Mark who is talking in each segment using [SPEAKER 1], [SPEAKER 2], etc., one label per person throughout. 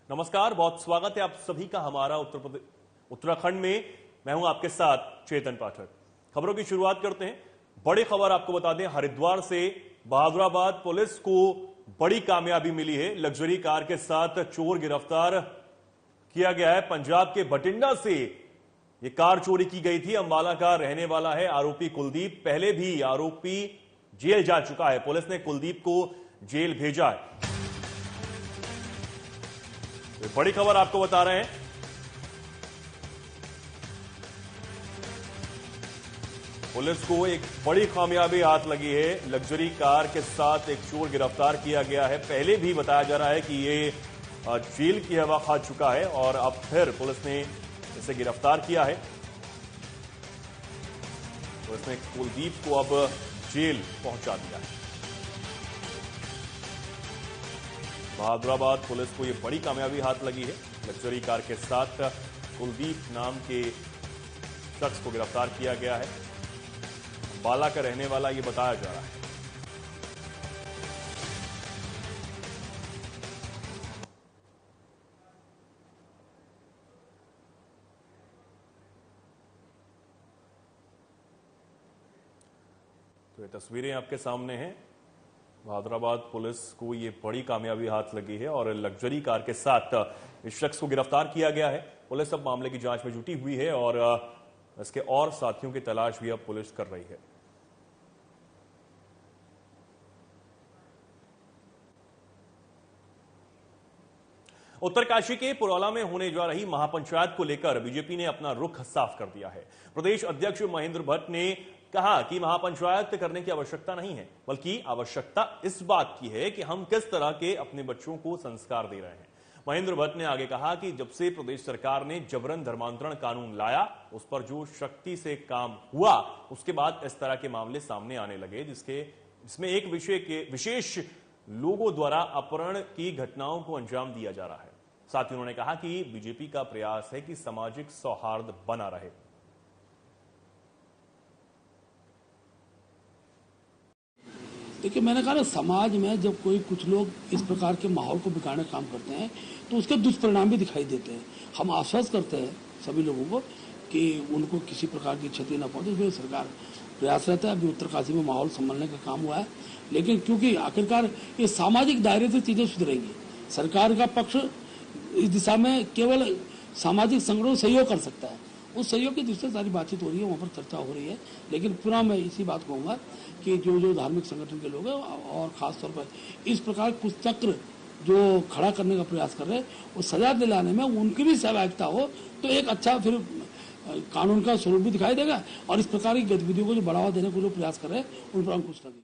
[SPEAKER 1] नमस्कार, बहुत स्वागत है आप सभी का हमारा उत्तराखंड में। मैं हूं आपके साथ चेतन पाठक। खबरों की शुरुआत करते हैं। बड़ी खबर आपको बता दें, हरिद्वार से बहादुराबाद पुलिस को बड़ी कामयाबी मिली है। लग्जरी कार के साथ चोर गिरफ्तार किया गया है। पंजाब के बठिंडा से यह कार चोरी की गई थी। अंबाला का रहने वाला है आरोपी कुलदीप। पहले भी आरोपी जेल जा चुका है। पुलिस ने कुलदीप को जेल भेजा है। तो बड़ी खबर आपको बता रहे हैं। पुलिस को एक बड़ी कामयाबी हाथ लगी है। लग्जरी कार के साथ एक चोर गिरफ्तार किया गया है। पहले भी बताया जा रहा है कि ये जेल की हवा खा चुका है और अब फिर पुलिस ने इसे गिरफ्तार किया है। पुलिस ने कुलदीप को अब जेल पहुंचा दिया है। बहादुराबाद पुलिस को यह बड़ी कामयाबी हाथ लगी है। लग्जरी कार के साथ कुलदीप नाम के शख्स को गिरफ्तार किया गया है। बाला का रहने वाला यह बताया जा रहा है। तो ये तस्वीरें आपके सामने हैं। बहादुराबाद पुलिस को ये बड़ी कामयाबी हाथ लगी है और लग्जरी कार के साथ इस शख्स को गिरफ्तार किया गया है। पुलिस अब मामले की जांच में जुटी हुई है और इसके और साथियों की तलाश भी अब पुलिस कर रही है। उत्तरकाशी के पुरौला में होने जा रही महापंचायत को लेकर बीजेपी ने अपना रुख साफ कर दिया है। प्रदेश अध्यक्ष महेंद्र भट्ट ने कहा कि महापंचायत करने की आवश्यकता नहीं है, बल्कि आवश्यकता इस बात की है कि हम किस तरह के अपने बच्चों को संस्कार दे रहे हैं। महेंद्र भट्ट ने आगे कहा कि जब से प्रदेश सरकार ने जबरन धर्मांतरण कानून लाया, उस पर जो शक्ति से काम हुआ, उसके बाद इस तरह के मामले सामने आने लगे, जिसमें एक विशेष लोगों द्वारा अपहरण की घटनाओं को अंजाम दिया जा रहा है। साथ ही उन्होंने कहा कि बीजेपी का प्रयास है कि सामाजिक सौहार्द बना रहे।
[SPEAKER 2] देखिए, मैंने कहा ना, समाज में जब कुछ लोग इस प्रकार के माहौल को बिगाड़ने का काम करते हैं तो उसके दुष्परिणाम भी दिखाई देते हैं। हम आश्वस्त करते हैं सभी लोगों को कि उनको किसी प्रकार की क्षति न पहुंचे। इसलिए सरकार प्रयास रहता है। अभी उत्तरकाशी में माहौल संभलने का काम हुआ है, लेकिन क्योंकि आखिरकार ये सामाजिक दायरे से चीजें सुधरेंगी। सरकार का पक्ष इस दिशा में केवल सामाजिक संगठन सहयोग कर सकता है। उस सहयोग की दृष्टि से सारी बातचीत हो रही है, वहां पर चर्चा हो रही है। लेकिन पुनः मैं इसी बात कहूंगा कि जो धार्मिक संगठन के लोग हैं और खासतौर पर इस प्रकार कुछ चक्र जो खड़ा करने का प्रयास कर रहे हैं, वो सजा दिलाने में उनकी भी सहभागिता हो तो एक अच्छा फिर कानून का स्वरूप भी दिखाई देगा और इस प्रकार की गतिविधियों को जो बढ़ावा देने को जो प्रयास कर रहे हैं उन पर अंकुश लगेगा।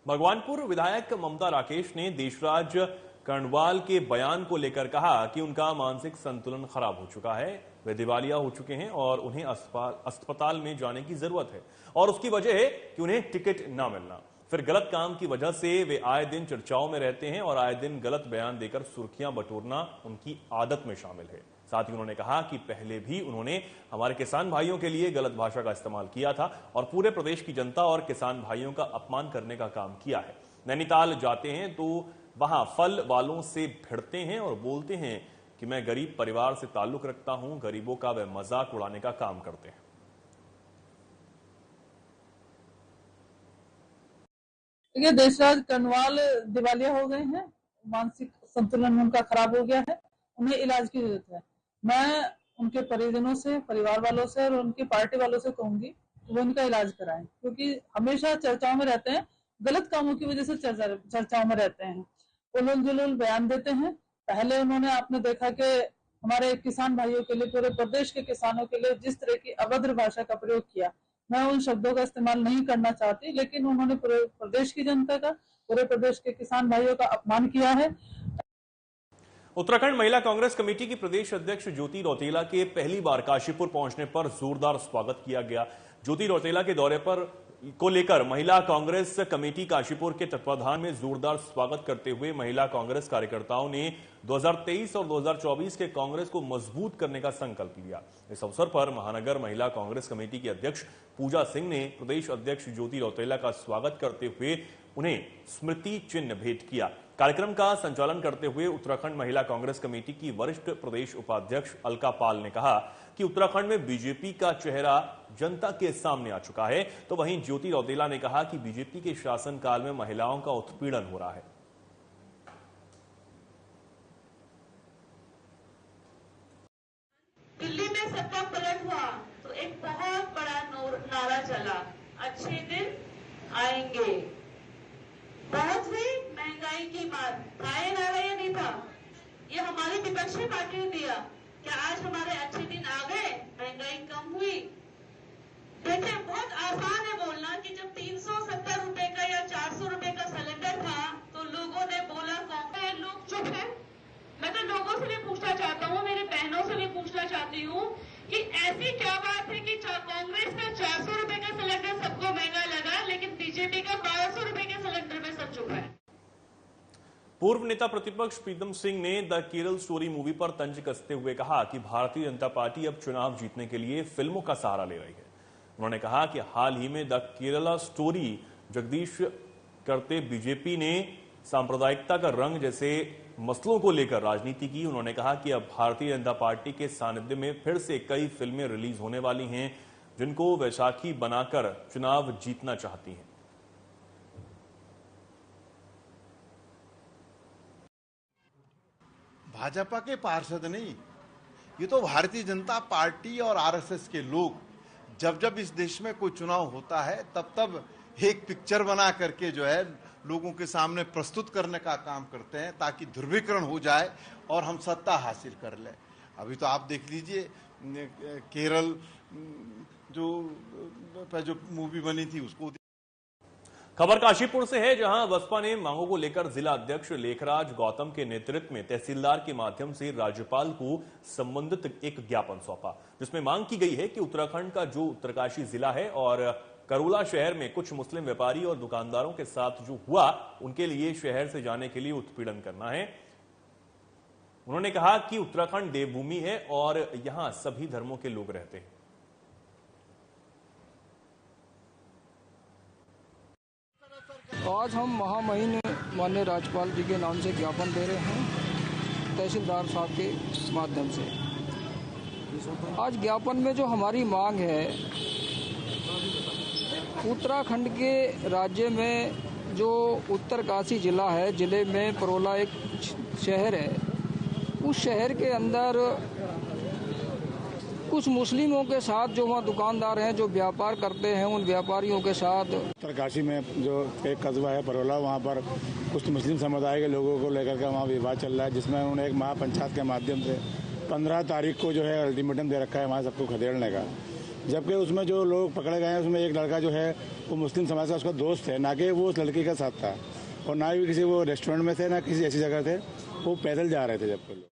[SPEAKER 1] भगवानपुर विधायक ममता राकेश ने देशराज कर्णवाल के बयान को लेकर कहा कि उनका मानसिक संतुलन खराब हो चुका है, वे दिवालिया हो चुके हैं और उन्हें अस्पताल में जाने की जरूरत है और उसकी वजह है कि उन्हें टिकट ना मिलना। फिर गलत काम की वजह से वे आए दिन चर्चाओं में रहते हैं और आए दिन गलत बयान देकर सुर्खियां बटोरना उनकी आदत में शामिल है। साथ ही उन्होंने कहा कि पहले भी उन्होंने हमारे किसान भाइयों के लिए गलत भाषा का इस्तेमाल किया था और पूरे प्रदेश की जनता और किसान भाइयों का अपमान करने का काम किया है। नैनीताल जाते हैं तो वहां फल वालों से भिड़ते हैं और बोलते हैं कि मैं गरीब परिवार से ताल्लुक रखता हूं, गरीबों का वे मजाक उड़ाने का काम करते हैं।
[SPEAKER 3] देखिए, देशराज कर्णवाल दिवालिया हो गए हैं, मानसिक संतुलन उनका खराब हो गया है, उन्हें इलाज की जरूरत है। मैं उनके परिजनों से, परिवार वालों से और उनकी पार्टी वालों से कहूंगी कि वो इनका इलाज कराएं, क्योंकि हमेशा चर्चाओं में रहते हैं, गलत कामों की वजह से चर्चाओं में रहते हैं, उलूल जुलूल बयान देते हैं। पहले उन्होंने, आपने देखा कि हमारे किसान भाइयों के लिए, पूरे प्रदेश के किसानों के लिए जिस तरह की अभद्र भाषा का प्रयोग किया, मैं उन शब्दों का इस्तेमाल नहीं करना चाहती, लेकिन उन्होंने पूरे प्रदेश की जनता का, पूरे प्रदेश के किसान भाइयों का अपमान किया है।
[SPEAKER 1] उत्तराखंड महिला कांग्रेस कमेटी की प्रदेश अध्यक्ष ज्योति रौतेला के पहली बार काशीपुर पहुंचने पर जोरदार स्वागत किया गया। ज्योति रौतेला के दौरे पर को लेकर महिला कांग्रेस कमेटी काशीपुर के तत्वाधान में जोरदार स्वागत करते हुए महिला कांग्रेस कार्यकर्ताओं ने 2023 और 2024 के कांग्रेस को मजबूत करने का संकल्प लिया। इस अवसर पर महानगर महिला कांग्रेस कमेटी की अध्यक्ष पूजा सिंह ने प्रदेश अध्यक्ष ज्योति रौतेला का स्वागत करते हुए उन्हें स्मृति चिन्ह भेंट किया। कार्यक्रम का संचालन करते हुए उत्तराखंड महिला कांग्रेस कमेटी की वरिष्ठ प्रदेश उपाध्यक्ष अलका पाल ने कहा कि उत्तराखंड में बीजेपी का चेहरा जनता के सामने आ चुका है, तो वहीं ज्योति रौतेला ने कहा कि बीजेपी के शासनकाल में महिलाओं का उत्पीड़न हो रहा है।
[SPEAKER 4] दिल्ली में सत्ता पलट हुआ तो एक बहुत बड़ा नारा चला, अच्छे दिन आएंगे। बहुत हुई महंगाई की बात, था ये नारा या नहीं था? ये हमारी विपक्षी पार्टी ने दिया। क्या आज हमारे अच्छे दिन आ गए? महंगाई कम हुई? देखिए, बहुत आसान है बोलना कि जब 370 रुपए का या 400 रुपए का सिलेंडर था तो लोगों ने बोला कांग्रेस लोग चुप है। मैं तो लोगों से भी पूछना चाहता हूँ, मेरी बहनों से भी पूछना चाहती हूँ कि ऐसी क्या बात है कि कांग्रेस का 400 रुपए का सिलेंडर सबको महंगा लगा, लेकिन बीजेपी का 1200 रुपए के सिलेंडर में सब चुका है।
[SPEAKER 1] पूर्व नेता प्रतिपक्ष प्रीतम सिंह ने द केरल स्टोरी मूवी पर तंज कसते हुए कहा कि भारतीय जनता पार्टी अब चुनाव जीतने के लिए फिल्मों का सहारा ले रही है। उन्होंने कहा कि हाल ही में द केरला स्टोरी जगदीश करते बीजेपी ने सांप्रदायिकता का रंग जैसे मसलों को लेकर राजनीति की। उन्होंने कहा कि अब भारतीय जनता पार्टी के सानिध्य में फिर से कई फिल्में रिलीज होने वाली हैं जिनको वैशाखी बनाकर चुनाव जीतना चाहती हैं।
[SPEAKER 5] भाजपा के पार्षद नहीं, ये तो भारतीय जनता पार्टी और आरएसएस के लोग जब जब इस देश में कोई चुनाव होता है तब तब एक पिक्चर बना करके जो है लोगों के सामने प्रस्तुत करने का काम करते हैं ताकि ध्रुवीकरण हो जाए और हम सत्ता हासिल कर लें। अभी तो आप देख लीजिए केरल जो मूवी बनी थी उसको।
[SPEAKER 1] खबर काशीपुर से है, जहां बसपा ने मांगों को लेकर जिला अध्यक्ष लेखराज गौतम के नेतृत्व में तहसीलदार के माध्यम से राज्यपाल को संबंधित एक ज्ञापन सौंपा, जिसमें मांग की गई है कि उत्तराखंड का जो उत्तरकाशी जिला है और करोला शहर में कुछ मुस्लिम व्यापारी और दुकानदारों के साथ जो हुआ उनके लिए शहर से जाने के लिए उत्पीड़न करना है। उन्होंने कहा कि उत्तराखंड देवभूमि है और यहां सभी धर्मों के लोग रहते हैं।
[SPEAKER 6] आज हम महामहिम माननीय राज्यपाल जी के नाम से ज्ञापन दे रहे हैं तहसीलदार साहब के माध्यम से। आज ज्ञापन में जो हमारी मांग है, उत्तराखंड के राज्य में जो उत्तरकाशी जिला है, जिले में परोला एक शहर है, उस शहर के अंदर कुछ मुस्लिमों के साथ जो वहाँ दुकानदार हैं जो व्यापार करते हैं, उन व्यापारियों के साथ
[SPEAKER 7] उत्तरकाशी में जो एक कस्बा है परोला, वहाँ पर कुछ मुस्लिम समुदाय के लोगों को लेकर के वहाँ विवाद चल रहा है, जिसमें उन्होंने एक महापंचायत के माध्यम से 15 तारीख को जो है अल्टीमेटम दे रखा है वहाँ सबको खदेड़ने का। जबकि उसमें जो लोग पकड़े गए हैं उसमें एक लड़का जो है वो मुस्लिम समाज का उसका दोस्त है, ना कि वो उस लड़की के साथ था, और ना ही किसी वो रेस्टोरेंट में थे, ना किसी ऐसी जगह थे, वो पैदल जा रहे थे। जबकि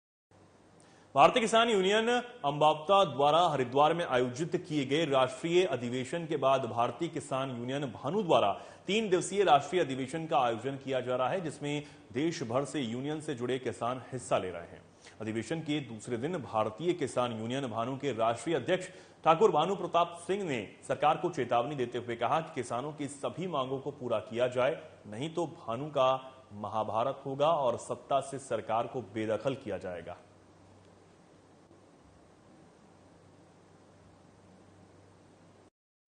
[SPEAKER 1] भारतीय किसान यूनियन अम्बावता द्वारा हरिद्वार में आयोजित किए गए राष्ट्रीय अधिवेशन के बाद भारतीय किसान यूनियन भानु द्वारा 3 दिवसीय राष्ट्रीय अधिवेशन का आयोजन किया जा रहा है, जिसमें देश भर से यूनियन से जुड़े किसान हिस्सा ले रहे हैं। अधिवेशन के दूसरे दिन भारतीय किसान यूनियन भानु के राष्ट्रीय अध्यक्ष ठाकुर भानु प्रताप सिंह ने सरकार को चेतावनी देते हुए कहा कि किसानों की सभी मांगों को पूरा किया जाए, नहीं तो भानु का महाभारत होगा और सत्ता से सरकार को बेदखल किया जाएगा।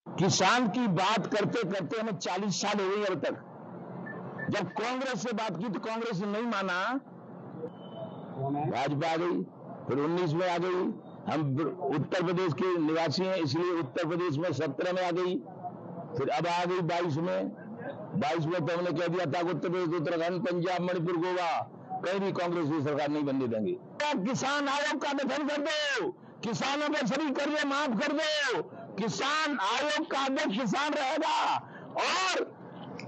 [SPEAKER 8] किसान की बात करते करते हमें 40 साल हो गई अब तक। जब कांग्रेस से बात की तो कांग्रेस ने नहीं माना, भाजपा आ गई, फिर 19 में आ गई। हम उत्तर प्रदेश के निवासी हैं, इसलिए उत्तर प्रदेश में 17 में आ गई, फिर अब आ गई 22 में। 22 में तो हमने कह दिया था उत्तर प्रदेश, उत्तराखंड, पंजाब, मणिपुर, गोवा कहीं भी कांग्रेस की सरकार नहीं बनने देंगे। किसान आयोग का गठन कर दो, किसानों के सभी कर्जे माफ कर दो, किसान आयोग का अध्यक्ष किसान रहेगा, और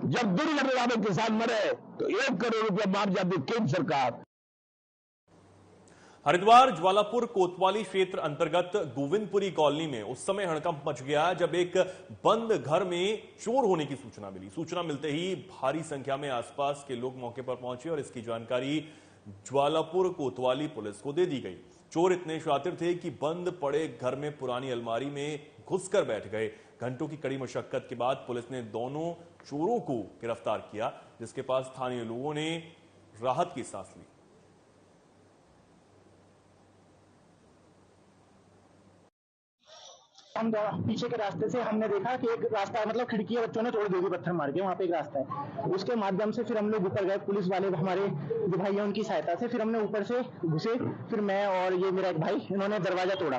[SPEAKER 8] जब दुर्घटना में किसान मरे तो 1 करोड़ रुपया मुआवजा दे केंद्र सरकार।
[SPEAKER 1] हरिद्वार ज्वालापुर कोतवाली क्षेत्र अंतर्गत गोविंदपुरी कॉलोनी में उस समय हड़कंप मच गया जब एक बंद घर में चोर होने की सूचना मिली। सूचना मिलते ही भारी संख्या में आसपास के लोग मौके पर पहुंचे और इसकी जानकारी ज्वालापुर कोतवाली पुलिस को दे दी गई। चोर इतने शातिर थे कि बंद पड़े घर में पुरानी अलमारी में घुसकर बैठ गए। घंटों की कड़ी मशक्कत के बाद पुलिस ने दोनों चोरों को गिरफ्तार किया, जिसके पास स्थानीय लोगों ने राहत की सांस ली।
[SPEAKER 9] हम पीछे के रास्ते से हमने देखा कि एक रास्ता मतलब खिड़की बच्चों ने तोड़ दी पत्थर मार के, वहाँ पे एक रास्ता है, उसके माध्यम से फिर हम लोग ऊपर गए, पुलिस वाले हमारे जो भाई हैं उनकी सहायता से फिर हमने ऊपर से घुसे, फिर मैं और ये मेरा एक भाई, इन्होंने दरवाजा तोड़ा।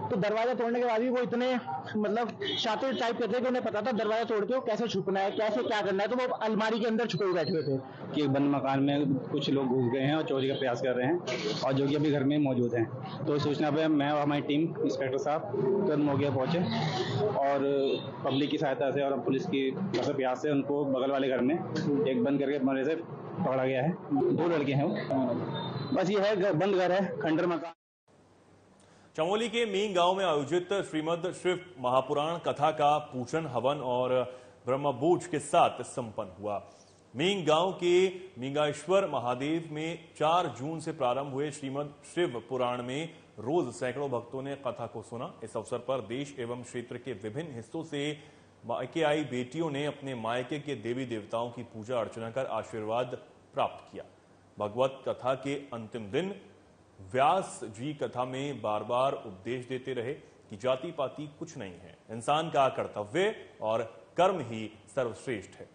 [SPEAKER 9] तो दरवाजा तोड़ने के बाद भी वो इतने मतलब शातिर टाइप के थे कि उन्हें पता था दरवाजा तोड़ के कैसे छुपना है, कैसे क्या करना है, तो वो अलमारी के अंदर छुपे हुए बैठे हुए थे
[SPEAKER 10] कि बंद मकान में कुछ लोग घुस गए हैं और चोरी का प्रयास कर रहे हैं और जो कि अभी घर में मौजूद हैं। तो इस सूचना पर मैं और हमारी टीम इंस्पेक्टर साहब तुरंत मौके पहुंचे और पब्लिक की सहायता से और पुलिस की प्रयास से उनको बगल वाले घर में एक बंद करके कमरे से पकड़ा गया है। 2 लड़के हैं वो, बस ये है बंद घर है, खंडर मकान।
[SPEAKER 1] चमोली के मींग गांव में आयोजित श्रीमद शिव महापुराण कथा का पूजन हवन और ब्रह्मभोज के साथ संपन्न हुआ। मींग गांव के मींगाश्वर महादेव में 4 जून से प्रारंभ हुए श्रीमद शिव पुराण में रोज सैकड़ों भक्तों ने कथा को सुना। इस अवसर पर देश एवं क्षेत्र के विभिन्न हिस्सों से मायके आई बेटियों ने अपने मायके के देवी देवताओं की पूजा अर्चना कर आशीर्वाद प्राप्त किया। भगवत कथा के अंतिम दिन व्यास जी कथा में बार बार उपदेश देते रहे कि जाति पाति कुछ नहीं है, इंसान का कर्तव्य और कर्म ही सर्वश्रेष्ठ है।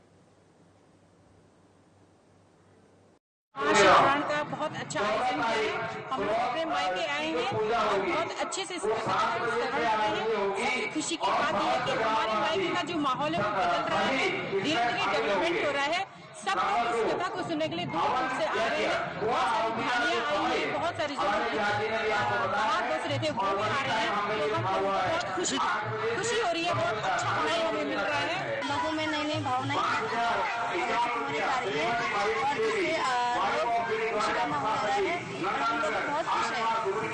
[SPEAKER 11] शिवपुराण का बहुत अच्छा आयोजन किया है। हम लोग अपने मायके आए हैं और बहुत अच्छे से इसका श्रवण कर रहे हैं। खुशी की बात यह है कि हमारे मायके का जो माहौल है वो बदल रहा है, धीरे धीरे डेवलपमेंट हो रहा है। सब लोग इस कथा को सुनने के लिए दूर दूर से आ रहे हैं। बहुत सारी झाड़ियाँ आई हैं, बहुत सारी जो बाहर बस रहे थे वो भी आ रहे हैं। तो हम लोग बहुत खुशी हो रही है, बहुत अच्छा अनुभव हमें मिल रहा है।
[SPEAKER 12] लोगों में नई नई भावनाएं होने जा रही है और जिससे खुशी का माहौल हो रहा है और हम लोग बहुत खुश हैं।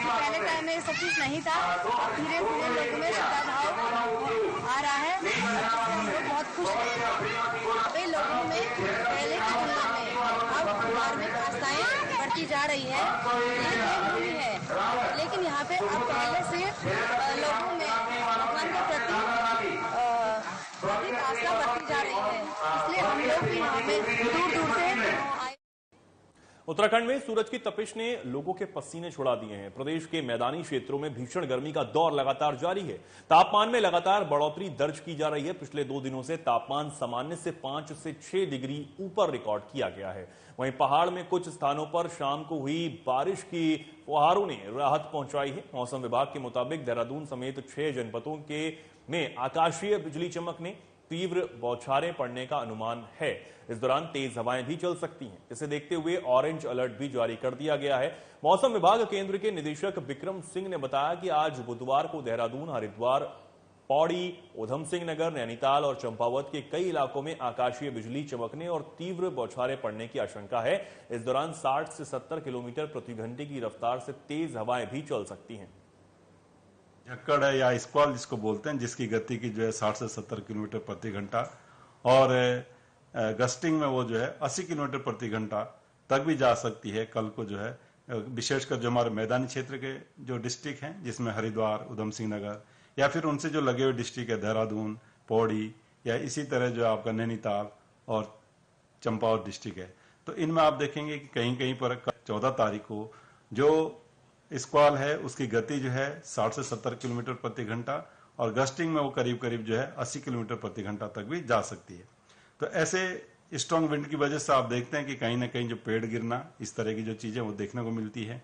[SPEAKER 12] पहले टाइम में सब चीज नहीं था, धीरे धीरे लोगों में श्रद्धा भाव आ रहा है, हम लोग बहुत खुश हैं। लोगों में पहले की तुलना में अब धार्मिक आस्थाएं बढ़ती जा रही है, ये है, लेकिन यहाँ पे अब पहले से लोगों में भगवान के प्रति आस्था बढ़ती जा रही है, इसलिए हम लोग भी यहाँ पे दूर दूर से आए।
[SPEAKER 1] उत्तराखंड में सूरज की तपिश ने लोगों के पसीने छुड़ा दिए हैं। प्रदेश के मैदानी क्षेत्रों में भीषण गर्मी का दौर लगातार जारी है। तापमान में लगातार बढ़ोतरी दर्ज की जा रही है। पिछले 2 दिनों से तापमान सामान्य से 5 से 6 डिग्री ऊपर रिकॉर्ड किया गया है। वहीं पहाड़ में कुछ स्थानों पर शाम को हुई बारिश की फुहारों ने राहत पहुंचाई है। मौसम विभाग के मुताबिक देहरादून समेत 6 जनपदों में आकाशीय बिजली चमकने, तीव्र बौछारें पड़ने का अनुमान है। इस दौरान तेज हवाएं भी चल सकती हैं। इसे देखते हुए ऑरेंज अलर्ट भी जारी कर दिया गया है। मौसम विभाग केंद्र के निदेशक विक्रम सिंह ने बताया कि आज बुधवार को देहरादून, हरिद्वार, पौड़ी, उधम सिंह नगर, नैनीताल और चंपावत के कई इलाकों में आकाशीय बिजली चमकने और तीव्र बौछारें पड़ने की आशंका है। इस दौरान 60 से 70 किलोमीटर प्रति घंटे की रफ्तार से तेज हवाएं भी चल सकती हैं।
[SPEAKER 13] झक्कड़ है या स्क्वाल जिसको बोलते हैं, जिसकी गति की जो है 60 से 70 किलोमीटर प्रति घंटा और गस्टिंग में वो जो है 80 किलोमीटर प्रति घंटा तक भी जा सकती है। कल को जो है विशेषकर जो हमारे मैदानी क्षेत्र के जो डिस्ट्रिक्ट हैं, जिसमें हरिद्वार, उधम सिंह नगर या फिर उनसे जो लगे हुए डिस्ट्रिक्ट है देहरादून, पौड़ी या इसी तरह जो आपका नैनीताल और चंपावत डिस्ट्रिक्ट है, तो इनमें आप देखेंगे कि कहीं कहीं पर 14 तारीख को जो स्क्वाल है उसकी गति जो है 60 से 70 किलोमीटर प्रति घंटा और गस्टिंग में वो करीब करीब जो है 80 किलोमीटर प्रति घंटा तक भी जा सकती है। तो ऐसे स्ट्रॉन्ग विंड की वजह से आप देखते हैं कि कहीं ना कहीं जो पेड़ गिरना, इस तरह की जो चीजें वो देखने को मिलती है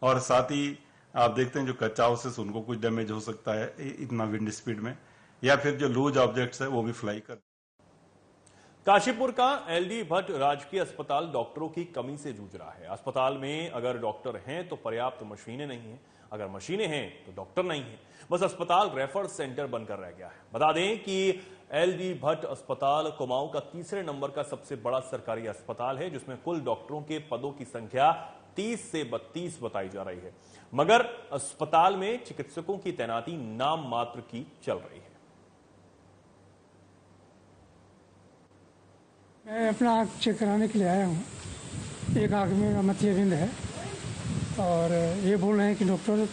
[SPEAKER 13] और साथ ही आप देखते हैं जो कच्चा हाउसेस उनको कुछ डैमेज हो सकता है इतना विंड स्पीड में, या फिर जो लूज ऑब्जेक्ट्स है वो भी फ्लाई कर।
[SPEAKER 1] काशीपुर का एलडी भट्ट राजकीय अस्पताल डॉक्टरों की कमी से जूझ रहा है। अस्पताल में अगर डॉक्टर हैं तो पर्याप्त मशीनें नहीं हैं, अगर मशीनें हैं तो डॉक्टर नहीं हैं। बस अस्पताल रेफर सेंटर बनकर रह गया है। बता दें कि एलडी भट्ट अस्पताल कुमाऊं का 3रे नंबर का सबसे बड़ा सरकारी अस्पताल है, जिसमें कुल डॉक्टरों के पदों की संख्या 30 से 32 बताई जा रही है, मगर अस्पताल में चिकित्सकों की तैनाती नाम मात्र की चल रही है।
[SPEAKER 14] मैं अपना आँख चेक कराने के लिए आया हूँ। एक आँख में मतियाबिंद है और ये बोल रहे हैं कि डॉक्टर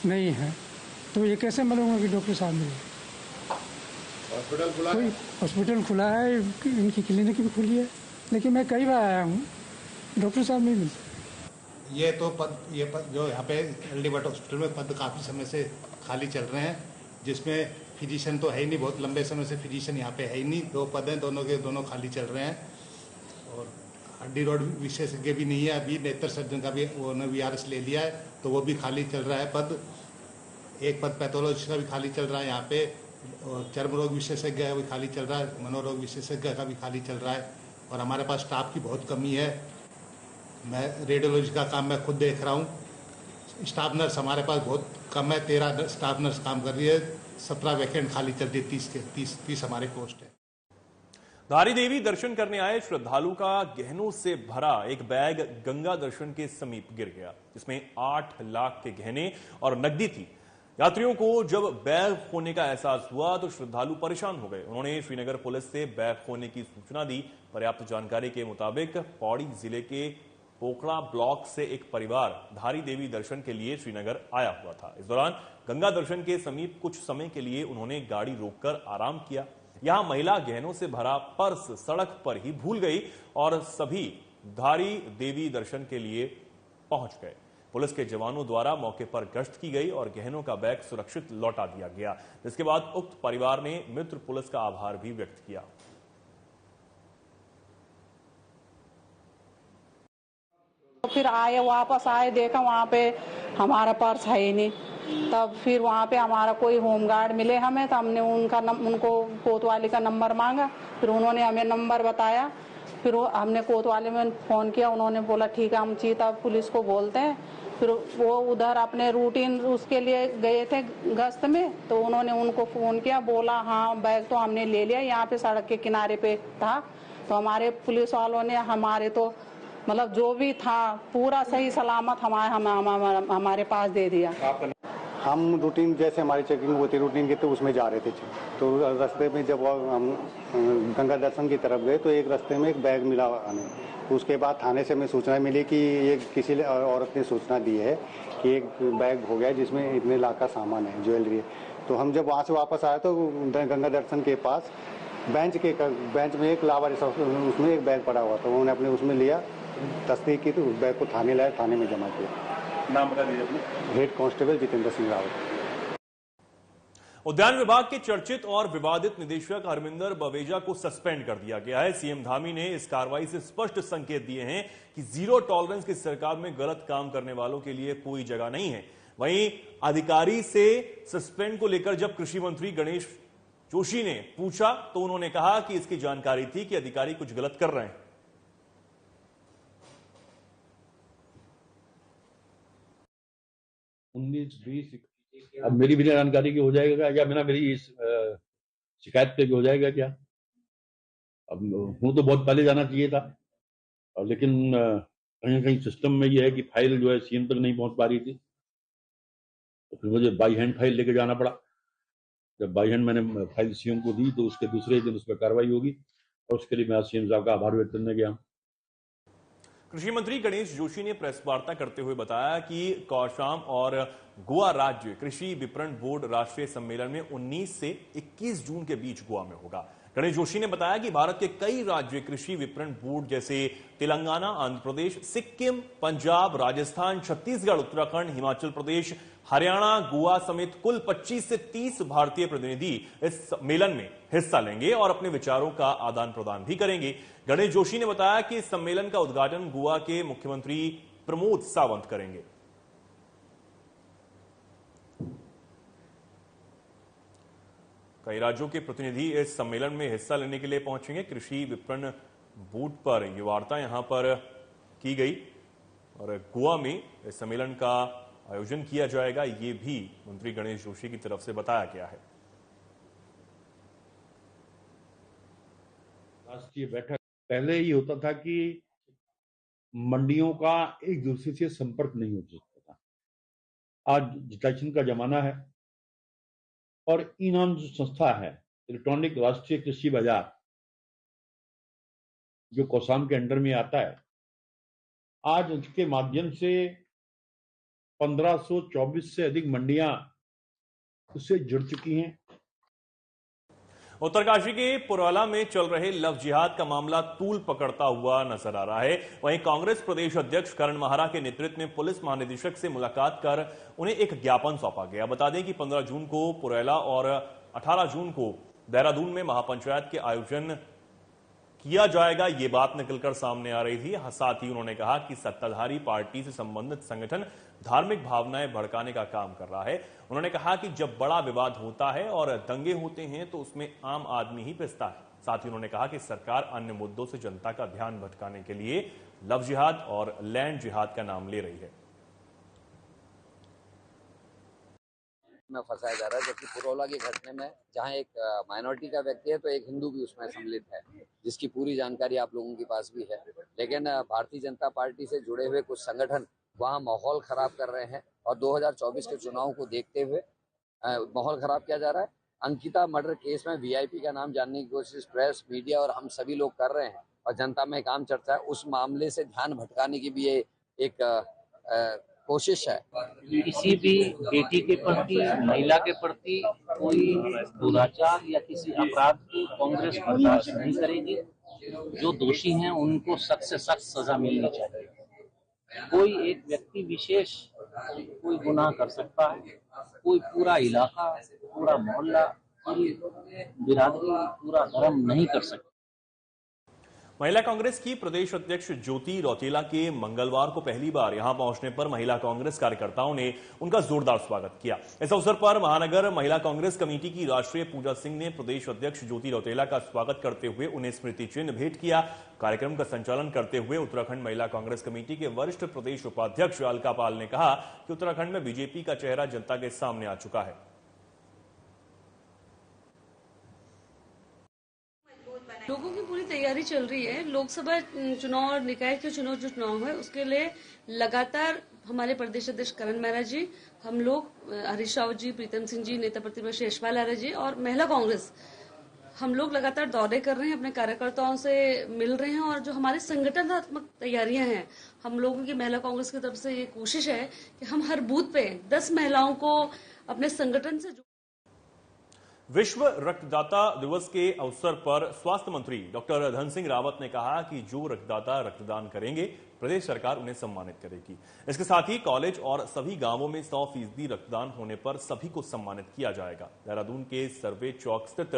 [SPEAKER 14] नहीं है, तो ये कैसे मालूम होगा कि डॉक्टर साहब नहीं है? कोई हॉस्पिटल खुला है, इनकी क्लिनिक भी खुली है, लेकिन मैं कई बार आया हूँ, डॉक्टर साहब नहीं मिलते।
[SPEAKER 15] ये पद जो यहाँ पे एल डी भट्ट हॉस्पिटल में पद काफ़ी समय से खाली चल रहे हैं, जिसमें फिजिशियन तो है ही नहीं, बहुत लंबे समय से फिजिशियन यहाँ पे है ही नहीं। 2 पद हैं, दोनों के दोनों खाली चल रहे हैं। और हड्डी रोड विशेषज्ञ भी नहीं है, अभी नेत्र सर्जन का भी उन्होंने VRS ले लिया है, तो वो भी खाली चल रहा है पद। एक पद पैथोलॉजिस्ट का भी खाली चल रहा है यहाँ पे, और चर्म रोग विशेषज्ञ का भी खाली चल रहा है, मनोरोग विशेषज्ञ का भी खाली चल रहा है। और हमारे पास स्टाफ की बहुत कमी है। मैं रेडियोलॉजी का काम मैं खुद देख रहा हूँ, स्टाफ नर्स हमारे पास बहुत कम है, 13 स्टाफ नर्स काम कर रही है, 17 वैकेंट खाली चल रही है, 30 हमारे पोस्ट है।
[SPEAKER 1] धारी देवी दर्शन करने आए श्रद्धालु का गहनों से भरा एक बैग गंगा दर्शन के समीप गिर गया, जिसमें 8 लाख के गहने और नकदी थी। यात्रियों को जब बैग खोने का एहसास हुआ तो श्रद्धालु परेशान हो गए। उन्होंने श्रीनगर पुलिस से बैग खोने की सूचना दी। पर्याप्त जानकारी के मुताबिक पौड़ी जिले के पोखड़ा ब्लॉक से एक परिवार धारी देवी दर्शन के लिए श्रीनगर आया हुआ था। इस दौरान गंगा दर्शन के समीप कुछ समय के लिए उन्होंने गाड़ी रोककर आराम किया। यहां महिला गहनों से भरा पर्स सड़क पर ही भूल गई और सभी धारी देवी दर्शन के लिए पहुंच गए। पुलिस के जवानों द्वारा मौके पर गश्त की गई और गहनों का बैग सुरक्षित लौटा दिया गया, जिसके बाद उक्त परिवार ने मित्र पुलिस का आभार भी व्यक्त किया।
[SPEAKER 16] फिर आए, वापस आए, देखा वहाँ पे हमारा पर्स है ही नहीं। तब फिर वहाँ पे हमारा कोई होमगार्ड मिले हमें, तो हमने उनको कोतवाली का नंबर मांगा। फिर उन्होंने हमें नंबर बताया। फिर हमने कोतवाली में फ़ोन किया, उन्होंने बोला ठीक है हम चीता पुलिस को बोलते हैं। फिर वो उधर अपने रूटीन उसके लिए गए थे गश्त में, तो उन्होंने उनको फ़ोन किया, बोला हाँ बैग तो हमने ले लिया, यहाँ पे सड़क के किनारे पे था। तो हमारे पुलिस वालों ने हमारे तो मतलब जो भी था पूरा सही सलामत हमारे पास दे दिया।
[SPEAKER 17] हम रूटीन जैसे हमारी चेकिंग होती रूटीन की, तो उसमें जा रहे थे। तो रास्ते में जब हम गंगा दर्शन की तरफ गए तो एक रास्ते में एक बैग मिला हमें। उसके बाद थाने से हमें सूचना मिली कि एक किसी औरत ने सूचना दी है कि एक बैग हो गया जिसमें इतने लाख का सामान है, ज्वेलरी है। तो हम जब वहाँ से वापस आए तो गंगा दर्शन के पास बेंच में एक लावारिस उसमें एक बैग पड़ा हुआ था। उन्होंने अपने उसमें लिया, तस्दीक की, तो उस बैग को थाने लाया, थाने में जमा किया।
[SPEAKER 1] नाम बता दीजिए अपने।
[SPEAKER 17] Head constable Jitendra Singh Rawat.
[SPEAKER 1] उद्यान विभाग के चर्चित और विवादित निदेशक हरमिंदर बवेजा को सस्पेंड कर दिया गया है। सीएम धामी ने इस कार्रवाई से स्पष्ट संकेत दिए हैं कि जीरो टॉलरेंस की सरकार में गलत काम करने वालों के लिए कोई जगह नहीं है। वहीं अधिकारी से सस्पेंड को लेकर जब कृषि मंत्री गणेश जोशी ने पूछा तो उन्होंने कहा कि इसकी जानकारी थी कि अधिकारी कुछ गलत कर रहे हैं।
[SPEAKER 18] अब मेरी बिना जानकारी की हो जाएगा या बिना मेरी इस शिकायत पे हो जाएगा क्या? अब हूं तो बहुत पहले जाना चाहिए था, और लेकिन कहीं ना कहीं सिस्टम में ये है कि फाइल जो है सीएम तक नहीं पहुंच पा रही थी, तो फिर मुझे बाई हैंड फाइल लेके जाना पड़ा। जब बाई हैंड मैंने फाइल सीएम को दी तो उसके दूसरे दिन उस पर कार्रवाई होगी, और उसके लिए मैं आज सीएम साहब का आभार व्यक्त करने गया।
[SPEAKER 1] कृषि मंत्री गणेश जोशी ने प्रेस वार्ता करते हुए बताया कि कौशाम और गोवा राज्य कृषि विपणन बोर्ड राष्ट्रीय सम्मेलन में 19 से 21 जून के बीच गोवा में होगा। गणेश जोशी ने बताया कि भारत के कई राज्य कृषि विपणन बोर्ड जैसे तेलंगाना, आंध्र प्रदेश, सिक्किम, पंजाब, राजस्थान, छत्तीसगढ़, उत्तराखंड, हिमाचल प्रदेश, हरियाणा, गोवा समेत कुल 25 से 30 भारतीय प्रतिनिधि इस सम्मेलन में हिस्सा लेंगे और अपने विचारों का आदान प्रदान भी करेंगे। गणेश जोशी ने बताया कि इस सम्मेलन का उद्घाटन गोवा के मुख्यमंत्री प्रमोद सावंत करेंगे। कई राज्यों के प्रतिनिधि इस सम्मेलन में हिस्सा लेने के लिए पहुंचेंगे। कृषि विपणन बोर्ड पर यह वार्ता यहां पर की गई और गोवा में इस सम्मेलन का आयोजन किया जाएगा, ये भी मंत्री गणेश जोशी की तरफ से बताया गया है।
[SPEAKER 18] राष्ट्रीय बैठक पहले ही होता था कि मंडियों का एक दूसरे से संपर्क नहीं हो सकता था। आज डिजिटाइजेशन का जमाना है और ई नाम जो संस्था है, इलेक्ट्रॉनिक राष्ट्रीय कृषि बाजार, जो कोसाम के अंडर में आता है, आज उसके माध्यम से 1524 से अधिक मंडियां उससे जुड़ चुकी हैं।
[SPEAKER 1] उत्तरकाशी के पुरवाला में चल रहे लव जिहाद का मामला तूल पकड़ता हुआ नजर आ रहा है। वहीं कांग्रेस प्रदेश अध्यक्ष करण माहरा के नेतृत्व में पुलिस महानिदेशक से मुलाकात कर उन्हें एक ज्ञापन सौंपा गया। बता दें कि 15 जून को पुरवाला और 18 जून को देहरादून में महापंचायत के आयोजन किया जाएगा, ये बात निकलकर सामने आ रही थी। साथ ही उन्होंने कहा कि सत्ताधारी पार्टी से संबंधित संगठन धार्मिक भावनाएं भड़काने का काम कर रहा है। उन्होंने कहा कि जब बड़ा विवाद होता है और दंगे होते हैं तो उसमें आम आदमी ही पिसता है। साथ ही उन्होंने कहा कि सरकार अन्य मुद्दों से जनता का ध्यान भटकाने के लिए लव जिहाद और लैंड जिहाद का नाम ले रही है।
[SPEAKER 19] में फंसाया जा रहा है, जबकि पुरौला की घटना में जहां एक माइनॉरिटी का व्यक्ति है तो एक हिंदू भी उसमें सम्मिलित है, जिसकी पूरी जानकारी आप लोगों के पास भी है। लेकिन भारतीय जनता पार्टी से जुड़े हुए कुछ संगठन वहां माहौल खराब कर रहे हैं और 2024 के चुनाव को देखते हुए माहौल खराब किया जा रहा है। अंकिता मर्डर केस में वीआईपी का नाम जानने की कोशिश प्रेस, मीडिया और हम सभी लोग कर रहे हैं और जनता में काम चर्चा है। उस मामले से ध्यान भटकाने की भी ये एक कोशिश है।
[SPEAKER 20] किसी भी बेटी के प्रति, महिला के प्रति कोई दुराचार या किसी अपराध को कांग्रेस बर्दाश्त नहीं करेगी। जो दोषी हैं उनको सख्त से सख्त सजा मिलनी चाहिए। कोई एक व्यक्ति विशेष कोई गुनाह कर सकता है, कोई पूरा इलाका, पूरा मोहल्ला, पूरी बिरादरी, पूरा धर्म नहीं कर सकता।
[SPEAKER 1] महिला कांग्रेस की प्रदेश अध्यक्ष ज्योति रौतेला के मंगलवार को पहली बार यहां पहुंचने पर महिला कांग्रेस कार्यकर्ताओं ने उनका जोरदार स्वागत किया। इस अवसर पर महानगर महिला कांग्रेस कमेटी की राष्ट्रीय पूजा सिंह ने प्रदेश अध्यक्ष ज्योति रौतेला का स्वागत करते हुए उन्हें स्मृति चिन्ह भेंट किया। कार्यक्रम का संचालन करते हुए उत्तराखंड महिला कांग्रेस कमेटी के वरिष्ठ प्रदेश उपाध्यक्ष अलका पाल ने कहा कि उत्तराखंड में बीजेपी का चेहरा जनता के सामने आ चुका है।
[SPEAKER 21] लोगों की पूरी तैयारी चल रही है। लोकसभा चुनाव और निकाय के जो चुनाव है उसके लिए लगातार हमारे प्रदेश अध्यक्ष करण माहरा जी, हम लोग हरीश रावत जी, प्रीतम सिंह जी, नेता प्रतिपक्ष यशपाल आर्य जी और महिला कांग्रेस, हम लोग लगातार दौरे कर रहे हैं, अपने कार्यकर्ताओं से मिल रहे हैं और जो हमारी संगठनात्मक तैयारियां हैं, हम लोगों की महिला कांग्रेस की तरफ से ये कोशिश है कि हम हर बूथ पे 10 महिलाओं को अपने संगठन से
[SPEAKER 1] विश्व रक्तदाता दिवस के अवसर पर स्वास्थ्य मंत्री डॉक्टर धन सिंह रावत ने कहा कि जो रक्तदाता रक्तदान करेंगे प्रदेश सरकार उन्हें सम्मानित करेगी। इसके साथ ही कॉलेज और सभी गांवों में 100% रक्तदान होने पर सभी को सम्मानित किया जाएगा। देहरादून के सर्वे चौक स्थित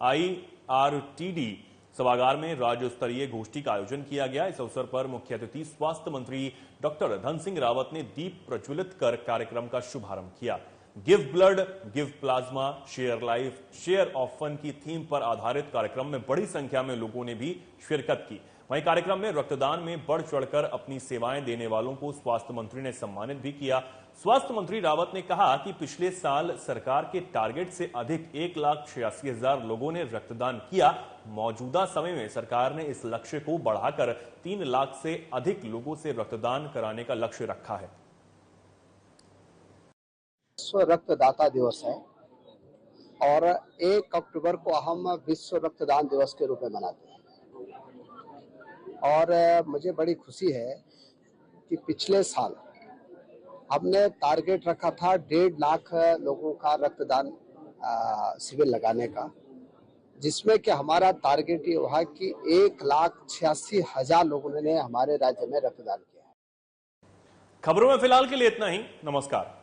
[SPEAKER 1] IRTD सभागार में राज्य स्तरीय गोष्ठी का आयोजन किया गया। इस अवसर पर मुख्य अतिथि स्वास्थ्य मंत्री डॉक्टर धन सिंह रावत ने दीप प्रज्वलित कर कार्यक्रम का शुभारंभ किया। Give blood, give plasma, share life, share of fun की थीम पर आधारित कार्यक्रम में बड़ी संख्या में लोगों ने भी शिरकत की। वहीं कार्यक्रम में रक्तदान में बढ़ चढ़कर अपनी सेवाएं देने वालों को स्वास्थ्य मंत्री ने सम्मानित भी किया। स्वास्थ्य मंत्री रावत ने कहा कि पिछले साल सरकार के टारगेट से अधिक 1,86,000 लोगों ने रक्तदान किया। मौजूदा समय में सरकार ने इस लक्ष्य को बढ़ाकर 3 लाख से अधिक लोगों से रक्तदान कराने का लक्ष्य रखा है।
[SPEAKER 22] विश्व रक्तदाता दिवस है और 1 अक्टूबर को हम विश्व रक्तदान दिवस के रूप में मनाते हैं और मुझे बड़ी खुशी है कि पिछले साल हमने टारगेट रखा था 1.5 लाख लोगों का रक्तदान शिविर लगाने का, जिसमें कि हमारा टारगेट ये हुआ कि 1,86,000 लोगों ने हमारे राज्य में रक्तदान किया।
[SPEAKER 1] खबरों में फिलहाल के लिए इतना ही। नमस्कार।